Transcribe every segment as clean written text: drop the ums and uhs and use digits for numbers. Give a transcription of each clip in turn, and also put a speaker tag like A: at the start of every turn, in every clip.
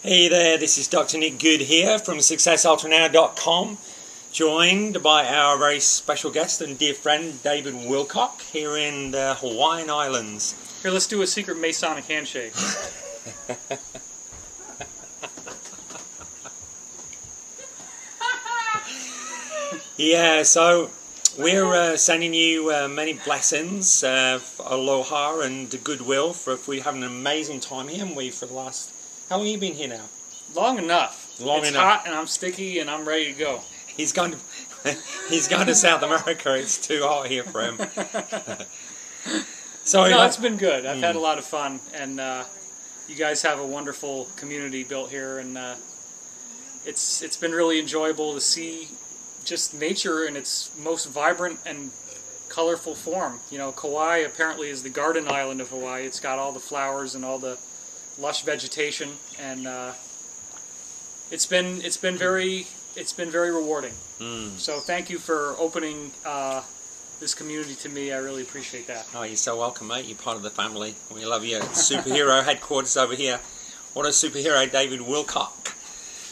A: Hey there, this is Dr. Nick Good here from SuccessUltraNow.com, joined by our very special guest and dear friend David Wilcock here in the Hawaiian Islands.
B: Here, let's do a secret Masonic handshake.
A: Yeah, so we're sending you many blessings, aloha and goodwill for we have an amazing time here, haven't we, for the last... How long have you been here now?
B: Long enough.
A: It's
B: enough. Hot and I'm sticky and I'm ready to go.
A: He's going to South America. It's too hot here for him. So
B: no, it's been good. I've had a lot of fun, and you guys have a wonderful community built here, and it's been really enjoyable to see just nature in its most vibrant and colorful form. You know, Kauai apparently is the garden island of Hawaii. It's got all the flowers and all the lush vegetation, and it's been very rewarding. So thank you for opening this community to me. I really appreciate that.
A: Oh, you're so welcome, mate. You're part of the family. We love you. Superhero headquarters over here. What a superhero, David Wilcock.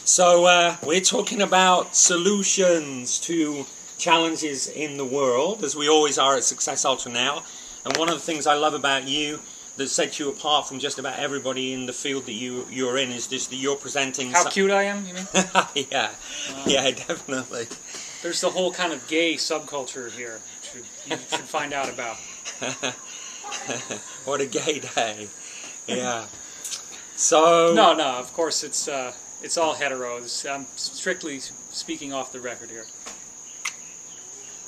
A: So we're talking about solutions to challenges in the world, as we always are at Success Ultra Now. And one of the things I love about you that sets you apart from just about everybody in the field that you're in is just that you're presenting...
B: How cute I am, you mean?
A: Yeah, yeah, definitely.
B: There's the whole kind of gay subculture here you should find out about.
A: What a gay day. Yeah. So...
B: No, of course it's all heteros. I'm strictly speaking off the record here.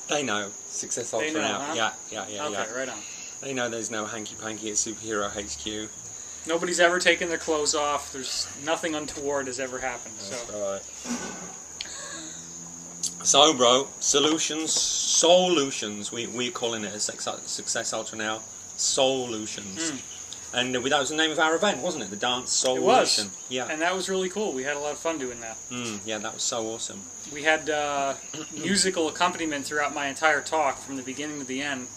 A: They know. Success Ultra Now.
B: Huh?
A: Yeah.
B: Okay, right on.
A: They know there's no hanky-panky at Superhero HQ.
B: Nobody's ever taken their clothes off. There's nothing untoward has ever happened.
A: That's right. So, bro, Soul-utions, we're calling it at Success Ultra Now, Soul-utions. And that was the name of our event, wasn't it? The dance Soul-ution.
B: It was.
A: Yeah.
B: And that was really cool. We had a lot of fun doing that.
A: Yeah, that was so awesome.
B: We had musical accompaniment throughout my entire talk from the beginning to the end.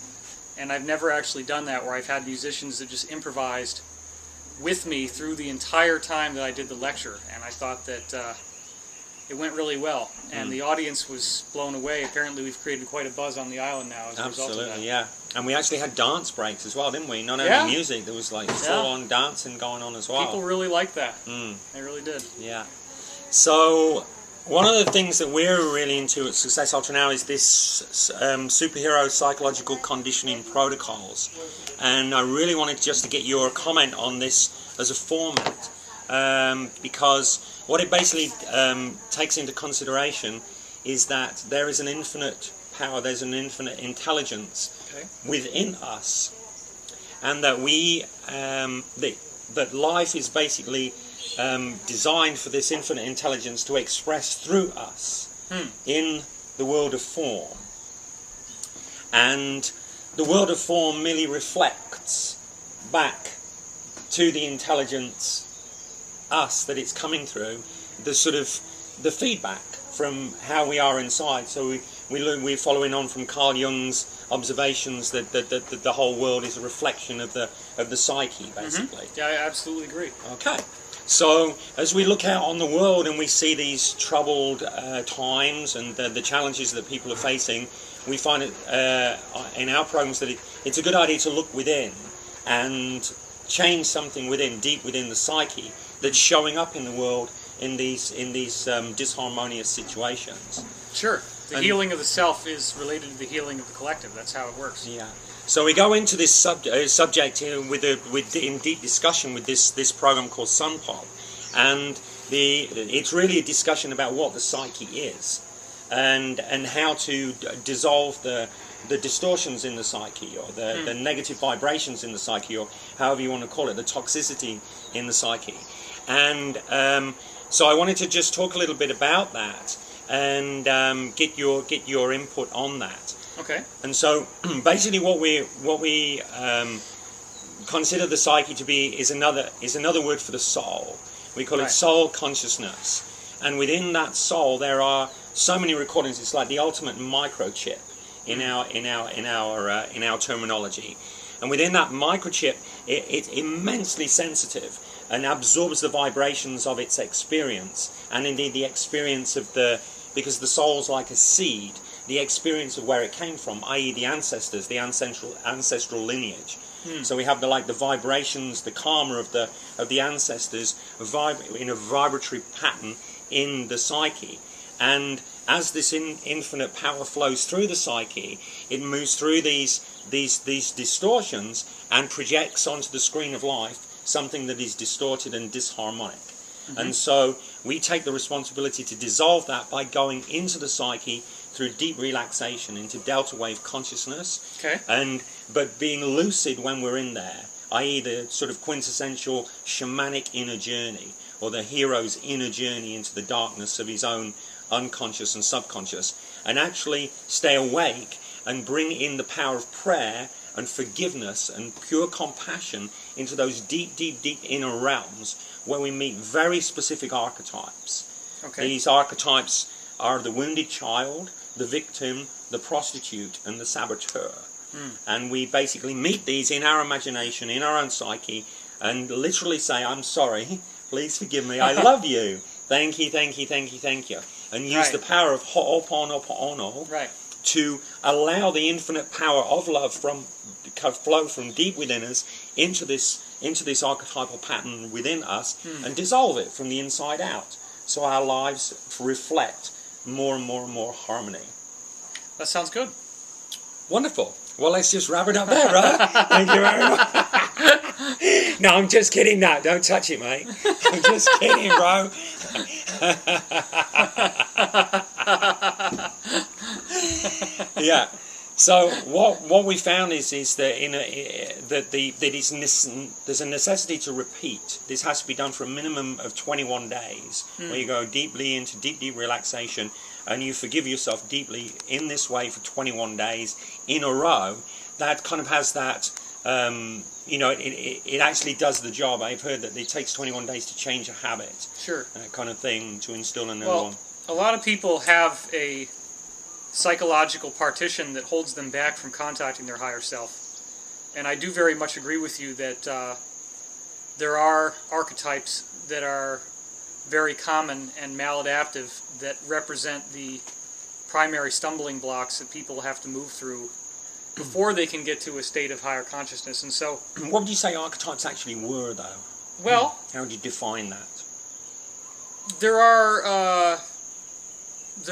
B: And I've never actually done that, where I've had musicians that just improvised with me through the entire time that I did the lecture. And I thought that it went really well. And the audience was blown away. Apparently we've created quite a buzz on the island now as a result of that.
A: Absolutely, yeah. And we actually had dance breaks as well, didn't we? Not only music, there was like full-on dancing going on as well.
B: People really liked that. They really did.
A: Yeah. So... one of the things that we're really into at Success Ultra Now is this superhero psychological conditioning protocols, and I really wanted just to get your comment on this as a format, because what it basically takes into consideration is that there is an infinite power, there's an infinite intelligence within us, and that that life is basically designed for this infinite intelligence to express through us in the world of form. And the world of form merely reflects back to the intelligence, us, that it's coming through, the sort of the feedback from how we are inside. So we're following on from Carl Jung's observations that the whole world is a reflection of the psyche, basically.
B: Yeah, I absolutely agree.
A: Okay. So, as we look out on the world and we see these troubled times and the challenges that people are facing, we find it in our programs that it's a good idea to look within and change something within, deep within the psyche, that's showing up in the world in these disharmonious situations.
B: Sure. The healing of the self is related to the healing of the collective. That's how it works.
A: Yeah. So we go into this subject here in deep discussion with this program called SUNPOP, and it's really a discussion about what the psyche is, and how to dissolve the distortions in the psyche, or the negative vibrations in the psyche, or however you want to call it, the toxicity in the psyche. And so I wanted to just talk a little bit about that and get your input on that.
B: Okay.
A: And so, basically, what we consider the psyche to be is another word for the soul. We call it soul consciousness, and within that soul, there are so many recordings. It's like the ultimate microchip in our terminology. And within that microchip, it's immensely sensitive and absorbs the vibrations of its experience, and indeed the experience of because the soul's like a seed, the experience of where it came from, i.e. the ancestors, the ancestral lineage. So we have the vibrations, the karma of the ancestors in a vibratory pattern in the psyche. And as this infinite power flows through the psyche, it moves through these distortions and projects onto the screen of life something that is distorted and disharmonic. And so we take the responsibility to dissolve that by going into the psyche through deep relaxation into delta wave consciousness, but being lucid when we're in there, i.e. the sort of quintessential shamanic inner journey, or the hero's inner journey into the darkness of his own unconscious and subconscious, and actually stay awake and bring in the power of prayer and forgiveness and pure compassion into those deep, deep, deep inner realms where we meet very specific archetypes. These archetypes are the wounded child, the victim, the prostitute, and the saboteur. And we basically meet these in our imagination, in our own psyche, and literally say, I'm sorry, please forgive me, I love you, thank you, thank you, thank you, thank you. And use the power of Ho'oponopono to allow the infinite power of love flow from deep within us into this archetypal pattern within us, and dissolve it from the inside out, so our lives reflect more and more and more harmony.
B: That sounds good.
A: Wonderful. Well, let's just wrap it up there, right? Thank you very much. No, I'm just kidding. No, don't touch it, mate. I'm just kidding, bro. Yeah. So what we found is that there's a necessity to repeat. This has to be done for a minimum of 21 days, where you go deeply into deep relaxation, and you forgive yourself deeply in this way for 21 days in a row. That kind of has that, it actually does the job. I've heard that it takes 21 days to change a habit. Sure. That kind of thing, to instill a new one.
B: A lot of people have a psychological partition that holds them back from contacting their higher self. And I do very much agree with you that there are archetypes that are very common and maladaptive that represent the primary stumbling blocks that people have to move through before they can get to a state of higher consciousness. And so,
A: what would you say archetypes actually were, though?
B: Well,
A: how would you define that?
B: There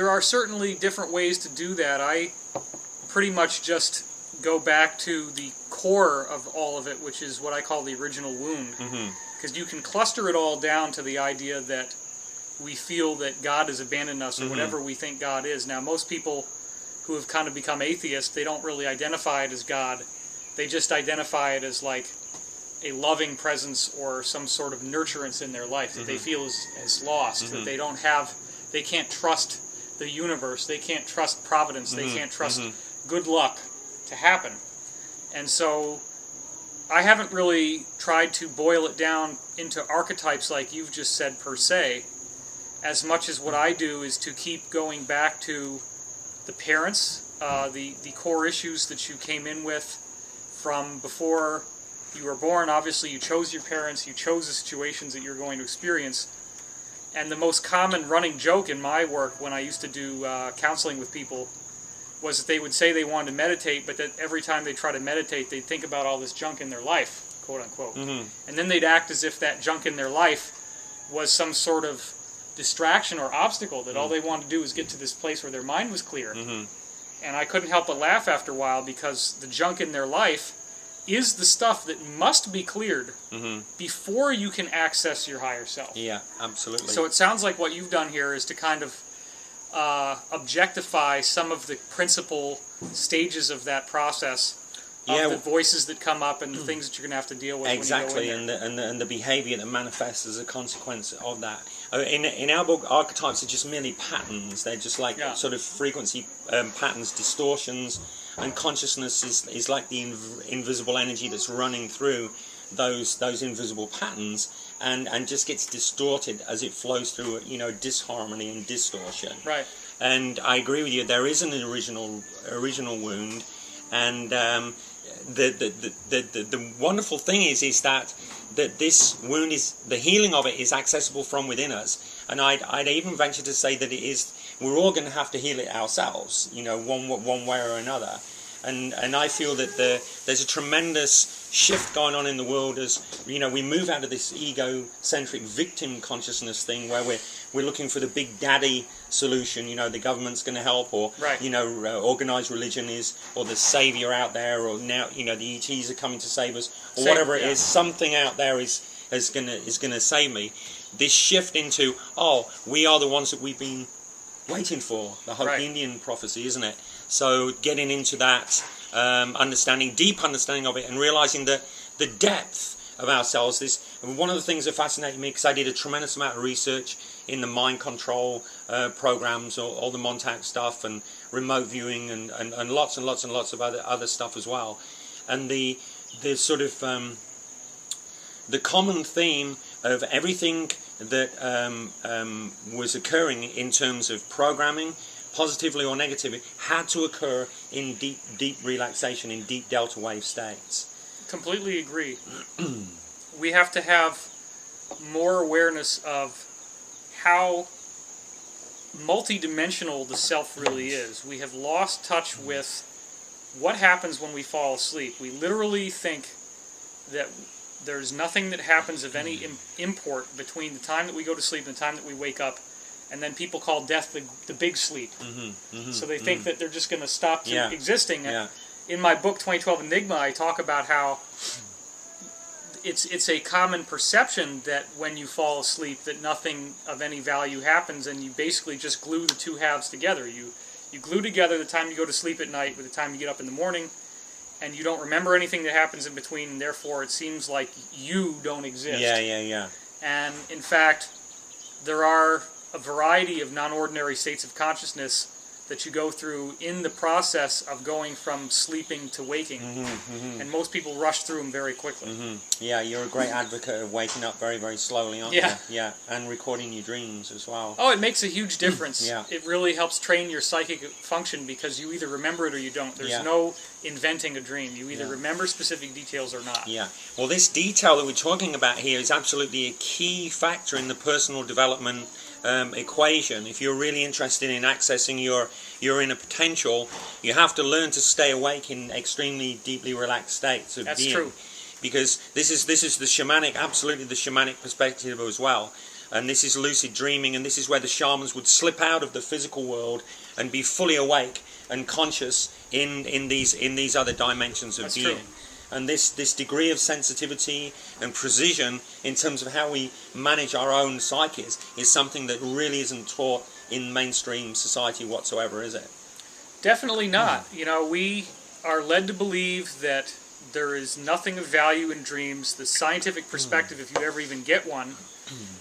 B: are certainly different ways to do that. I pretty much just go back to the core of all of it, which is what I call the original wound. Because you can cluster it all down to the idea that we feel that God has abandoned us, or whatever we think God is. Now, most people who have kind of become atheists, they don't really identify it as God. They just identify it as like a loving presence or some sort of nurturance in their life that they feel is lost, that they can't trust the universe, they can't trust providence, they can't trust good luck to happen. And so I haven't really tried to boil it down into archetypes like you've just said per se, as much as what I do is to keep going back to the parents, the core issues that you came in with from before you were born. Obviously you chose your parents, you chose the situations that you're going to experience. And the most common running joke in my work when I used to do counseling with people was that they would say they wanted to meditate, but that every time they try to meditate, they'd think about all this junk in their life, quote unquote. And then they'd act as if that junk in their life was some sort of distraction or obstacle, that all they wanted to do was get to this place where their mind was clear. And I couldn't help but laugh after a while, because the junk in their life is the stuff that must be cleared before you can access your higher self.
A: Yeah, absolutely.
B: So it sounds like what you've done here is to kind of objectify some of the principal stages of that process, of the voices that come up and the things that you're going to have to deal with.
A: Exactly,
B: when you go in there.
A: and the behaviour that manifests as a consequence of that. In our book, archetypes are just merely patterns. They're just like sort of frequency patterns, distortions, and consciousness is like the invisible energy that's running through those invisible patterns, and just gets distorted as it flows through, disharmony and distortion.
B: Right.
A: And I agree with you. There is an original wound, and the wonderful thing is that that this wound is, the healing of it is accessible from within us, and I'd even venture to say that it is. We're all going to have to heal it ourselves, you know, one way or another. And I feel that there's a tremendous shift going on in the world as, you know, we move out of this egocentric victim consciousness thing where we're looking for the big daddy solution, you know, the government's going to help, or,
B: right.
A: you know, organized religion is, or the savior out there, or now, you know, the ETs are coming to save us, or whatever it is, something out there is going to save me. This shift into, oh, we are the ones that we've been waiting for, the Hopi Indian prophecy, isn't it? So getting into that deep understanding of it, and realizing that the depth of ourselves. One of the things that fascinated me, because I did a tremendous amount of research in the mind control programs, all the Montag stuff, and remote viewing, and lots and lots and lots of other stuff as well. And the sort of the common theme of everything that was occurring in terms of programming, positively or negatively, had to occur in deep relaxation, in deep delta wave states.
B: Completely agree. We have to have more awareness of how multidimensional the self really is. We have lost touch with what happens when we fall asleep. We literally think that there's nothing that happens of any import between the time that we go to sleep and the time that we wake up, and then people call death the big sleep. So they think that they're just going to stop existing.
A: Yeah.
B: In my book 2012 Enigma, I talk about how it's a common perception that when you fall asleep that nothing of any value happens, and you basically just glue the two halves together. You glue together the time you go to sleep at night with the time you get up in the morning, and you don't remember anything that happens in between, and therefore it seems like you don't exist.
A: Yeah.
B: And in fact, there are a variety of non-ordinary states of consciousness that you go through in the process of going from sleeping to waking. And most people rush through them very quickly.
A: Yeah, you're a great advocate of waking up very, very slowly, aren't you? Yeah, and recording your dreams as well.
B: Oh, it makes a huge difference.
A: Yeah.
B: It really helps train your psychic function, because you either remember it or you don't. There's no inventing a dream. You either remember specific details or not. Yeah.
A: Well, this detail that we're talking about here is absolutely a key factor in the personal development equation. If you're really interested in accessing your inner potential, you have to learn to stay awake in extremely deeply relaxed states of being.
B: That's true.
A: Because this is the shamanic, absolutely the shamanic perspective as well. And this is lucid dreaming, and this is where the shamans would slip out of the physical world and be fully awake and conscious in these other dimensions of being.
B: True.
A: And this degree of sensitivity and precision in terms of how we manage our own psyches is something that really isn't taught in mainstream society whatsoever, is it?
B: Definitely not. You know, we are led to believe that there is nothing of value in dreams. The scientific perspective, if you ever even get one,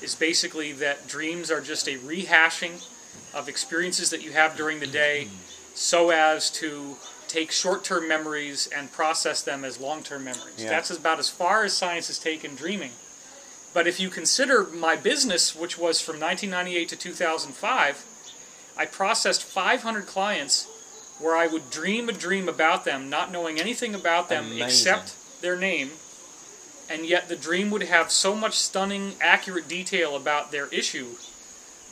B: is basically that dreams are just a rehashing of experiences that you have during the day, so as to take short-term memories and process them as long-term memories. That's about as far as science has taken dreaming. But if you consider my business, which was from 1998 to 2005, I processed 500 clients where I would dream a dream about them, not knowing anything about them except their name, and yet the dream would have so much stunning, accurate detail about their issue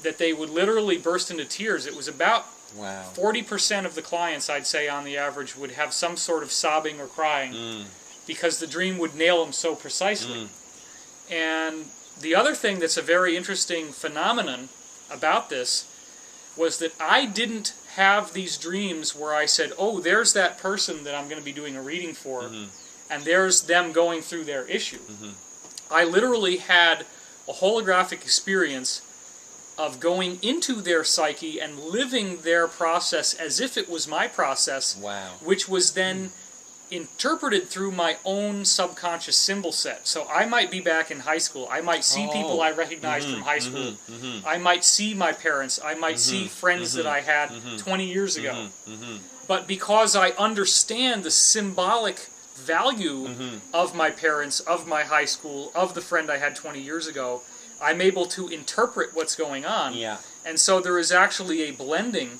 B: that they would literally burst into tears. It was about 40% of the clients, I'd say, on the average, would have some sort of sobbing or crying because the dream would nail them so precisely. And the other thing that's a very interesting phenomenon about this was that I didn't have these dreams where I said, oh, there's that person that I'm going to be doing a reading for, and there's them going through their issue. I literally had a holographic experience of going into their psyche and living their process as if it was my process, which was then interpreted through my own subconscious symbol set. So I might be back in high school. I might see people I recognized from high school. I might see my parents. I might see friends that I had 20 years ago. But because I understand the symbolic value of my parents, of my high school, of the friend I had 20 years ago, I'm able to interpret what's going on. And so there is actually a blending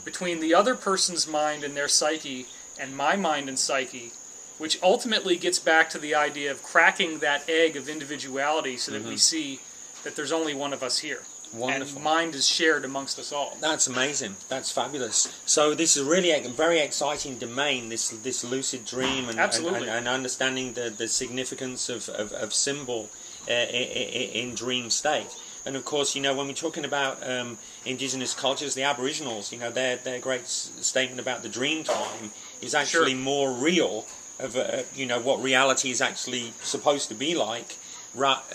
B: between the other person's mind and their psyche and my mind and psyche. which ultimately gets back to the idea of cracking that egg of individuality so that we see that there's only one of us here.
A: Wonderful.
B: And mind is shared amongst us all.
A: That's amazing. That's fabulous. So this is really a very exciting domain, this lucid dream, and understanding the significance of symbol in dream state. And of course, you know, when we're talking about indigenous cultures, the Aboriginals, you know, their great statement about the dream time is actually more real of you know, what reality is actually supposed to be like,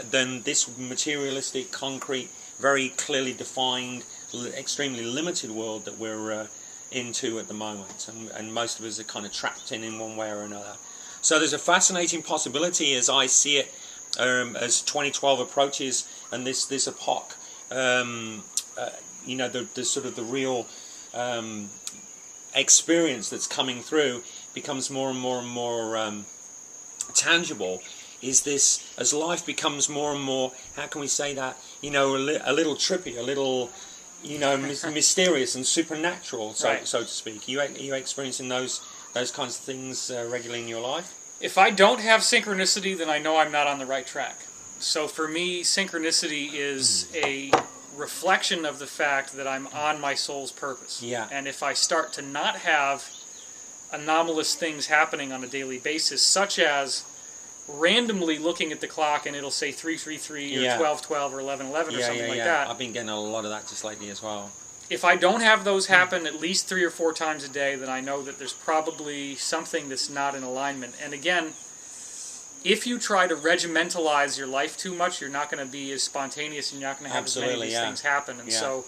A: than this materialistic, concrete, very clearly defined, extremely limited world that we're into at the moment, and most of us are kind of trapped in one way or another. So there's a fascinating possibility, as I see it, as 2012 approaches, and this epoch, you know, the sort of the real experience that's coming through becomes more and more and more tangible. Is this, as life becomes more and more, how can we say that, you know, a little trippy, a little, you know, mysterious and supernatural, so to speak. Are you experiencing those kinds of things regularly in your life?
B: If I don't have synchronicity, then I know I'm not on the right track. So for me, synchronicity is a reflection of the fact that I'm on my soul's purpose. Yeah. And if I start to not have anomalous things happening on a daily basis, such as randomly looking at the clock and it'll say 333 or 1212 or 1111 or something like that.
A: I've been getting a lot of that just lately as well.
B: If I don't have those happen at least 3 or 4 times a day, then I know that there's probably something that's not in alignment. And again, if you try to regimentalize your life too much, you're not going to be as spontaneous, and you're not going to have as many of these things happen. And so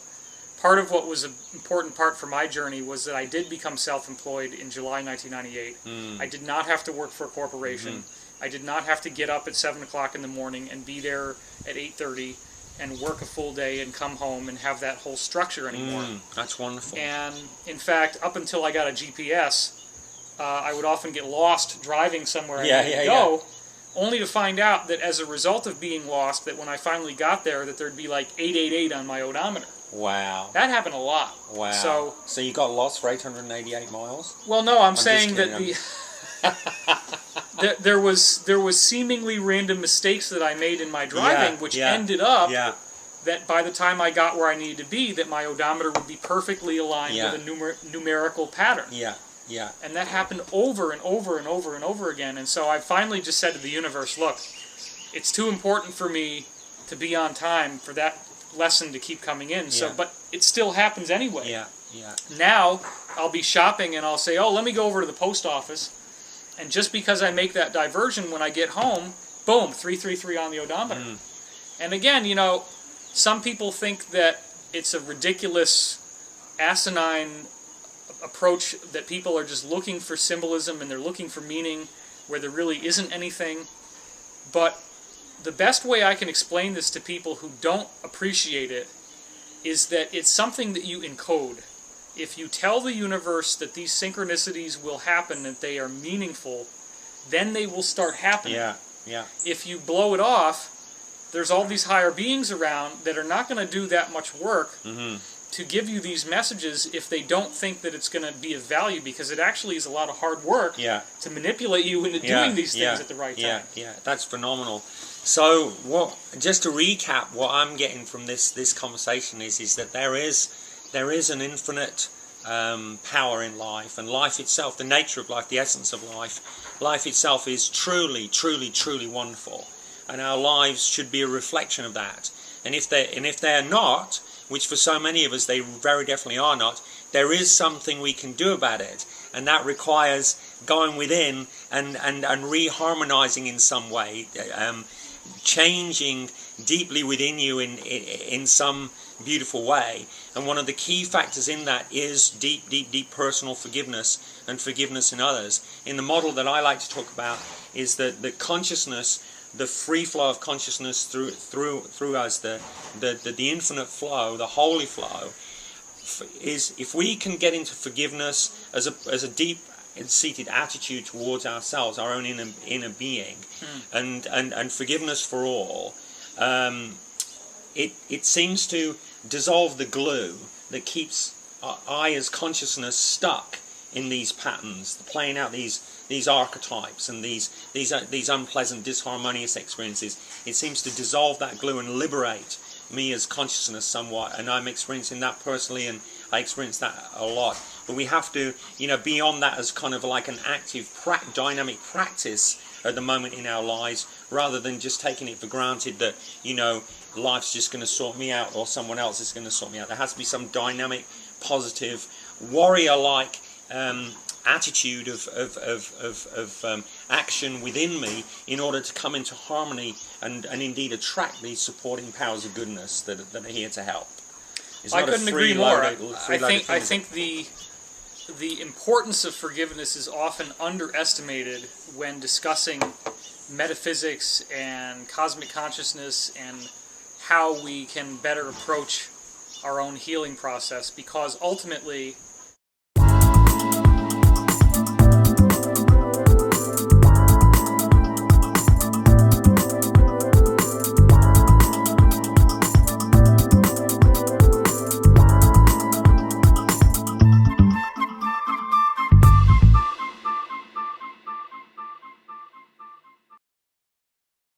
B: part of what was an important part for my journey was that I did become self-employed in July 1998. I did not have to work for a corporation. I did not have to get up at 7 o'clock in the morning and be there at 8:30 and work a full day and come home and have that whole structure anymore.
A: That's wonderful.
B: And in fact, up until I got a GPS, I would often get lost driving somewhere I needed to go, only to find out that as a result of being lost, that when I finally got there, that there'd be like 888 on my odometer.
A: Wow.
B: That happened a lot.
A: Wow. So you got lost for 888 miles?
B: Well, no, I'm saying that there was seemingly random mistakes that I made in my driving, which ended up that by the time I got where I needed to be, that my odometer would be perfectly aligned with a numerical pattern. And that happened over and over and over and over again. And so I finally just said to the universe, look, it's too important for me to be on time for that lesson to keep coming in. So, but it still happens anyway. Now I'll be shopping and I'll say, oh, let me go over to the post office. And just because I make that diversion, when I get home, boom, 333 on the odometer. And again, you know, some people think that it's a ridiculous, asinine approach, that people are just looking for symbolism and they're looking for meaning where there really isn't anything. But the best way I can explain this to people who don't appreciate it is that it's something that you encode. If you tell the universe that these synchronicities will happen, that they are meaningful, then they will start happening. If you blow it off, there's all these higher beings around that are not going to do that much work to give you these messages if they don't think that it's going to be of value, because it actually is a lot of hard work to manipulate you into doing these things at the right time.
A: That's phenomenal. So, just to recap, what I'm getting from this conversation is that there is an infinite power in life, and life itself, the nature of life, the essence of life itself is truly, truly, truly wonderful, and our lives should be a reflection of that. And if they're not, which for so many of us they very definitely are not, there is something we can do about it, and that requires going within and reharmonizing in some way, changing deeply within you in some beautiful way. And one of the key factors in that is deep personal forgiveness and forgiveness in others. In the model that I like to talk about is that the consciousness, the free flow of consciousness through us, the infinite flow, the holy flow, is if we can get into forgiveness as a deep seated attitude towards ourselves, our own inner being, and forgiveness for all, it seems to dissolve the glue that keeps I as consciousness stuck in these patterns, playing out these archetypes and these unpleasant, disharmonious experiences. It seems to dissolve that glue and liberate me as consciousness somewhat, and I'm experiencing that personally, and I experience that a lot. But we have to, beyond that, as kind of like an active, dynamic practice at the moment in our lives, rather than just taking it for granted that, life's just going to sort me out or someone else is going to sort me out. There has to be some dynamic, positive, warrior-like attitude of action within me in order to come into harmony and indeed attract these supporting powers of goodness that are here to help. It's
B: I couldn't agree more. I
A: I
B: think the importance of forgiveness is often underestimated when discussing metaphysics and cosmic consciousness and how we can better approach our own healing process, because ultimately